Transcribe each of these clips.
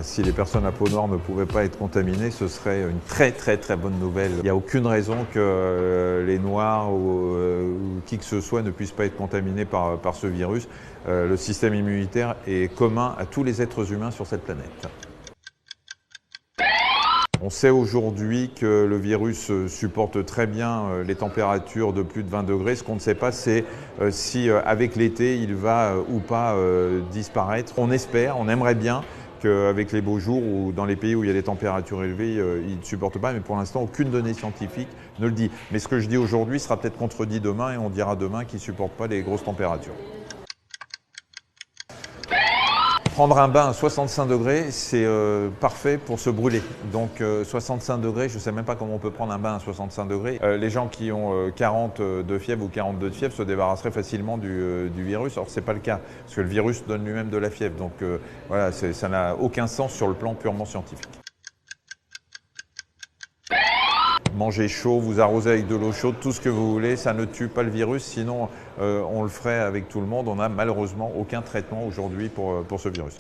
Si les personnes à peau noire ne pouvaient pas être contaminées, ce serait une très bonne nouvelle. Il n'y a aucune raison que les Noirs ou qui que ce soit ne puissent pas être contaminés par ce virus. Le système immunitaire est commun à tous les êtres humains sur cette planète. On sait aujourd'hui que le virus supporte très bien les températures de plus de 20 degrés. Ce qu'on ne sait pas, c'est si avec l'été, il va ou pas disparaître. On espère, on aimerait bien qu'avec les beaux jours ou dans les pays où il y a des températures élevées, il ne supporte pas. Mais pour l'instant, aucune donnée scientifique ne le dit. Mais ce que je dis aujourd'hui sera peut-être contredit demain et on dira demain qu'il ne supporte pas les grosses températures. Prendre un bain à 65 degrés, c'est parfait pour se brûler. Donc 65 degrés, je ne sais même pas comment on peut prendre un bain à 65 degrés. Les gens qui ont 40 de fièvre ou 42 de fièvre se débarrasseraient facilement du virus. Or, ce n'est pas le cas, parce que le virus donne lui-même de la fièvre. Donc voilà, ça n'a aucun sens sur le plan purement scientifique. Mangez chaud, vous arrosez avec de l'eau chaude, tout ce que vous voulez, ça ne tue pas le virus, sinon on le ferait avec tout le monde. On n'a malheureusement aucun traitement aujourd'hui pour ce virus.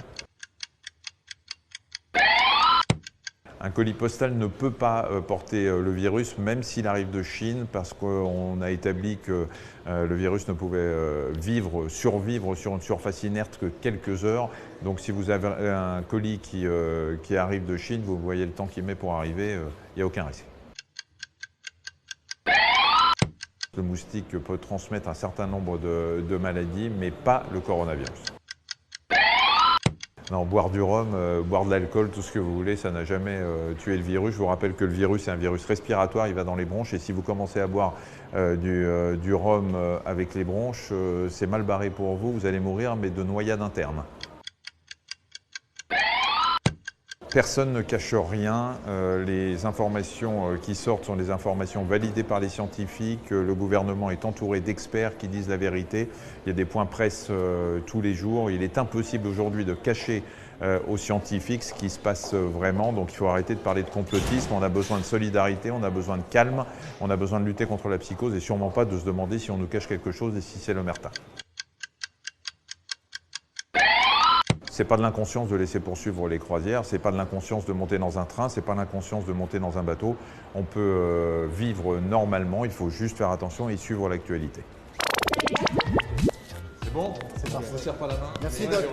Un colis postal ne peut pas porter le virus, même s'il arrive de Chine, parce qu'on a établi que le virus ne pouvait survivre sur une surface inerte que quelques heures. Donc si vous avez un colis qui arrive de Chine, vous voyez le temps qu'il met pour arriver, il n'y a aucun risque. Le moustique peut transmettre un certain nombre de maladies, mais pas le coronavirus. Non, boire du rhum, boire de l'alcool, tout ce que vous voulez, ça n'a jamais tué le virus. Je vous rappelle que le virus est un virus respiratoire, il va dans les bronches. Et si vous commencez à boire du rhum avec les bronches, c'est mal barré pour vous, vous allez mourir, mais de noyade interne. Personne ne cache rien, les informations qui sortent sont des informations validées par les scientifiques, le gouvernement est entouré d'experts qui disent la vérité, il y a des points presse tous les jours, il est impossible aujourd'hui de cacher aux scientifiques ce qui se passe vraiment, donc il faut arrêter de parler de complotisme, on a besoin de solidarité, on a besoin de calme, on a besoin de lutter contre la psychose et sûrement pas de se demander si on nous cache quelque chose et si c'est l'omerta. C'est pas de l'inconscience de laisser poursuivre les croisières, c'est pas de l'inconscience de monter dans un train, c'est pas de l'inconscience de monter dans un bateau. On peut vivre normalement, il faut juste faire attention et suivre l'actualité. C'est bon? C'est parfait. Je ne serre pas la main. Merci Doc.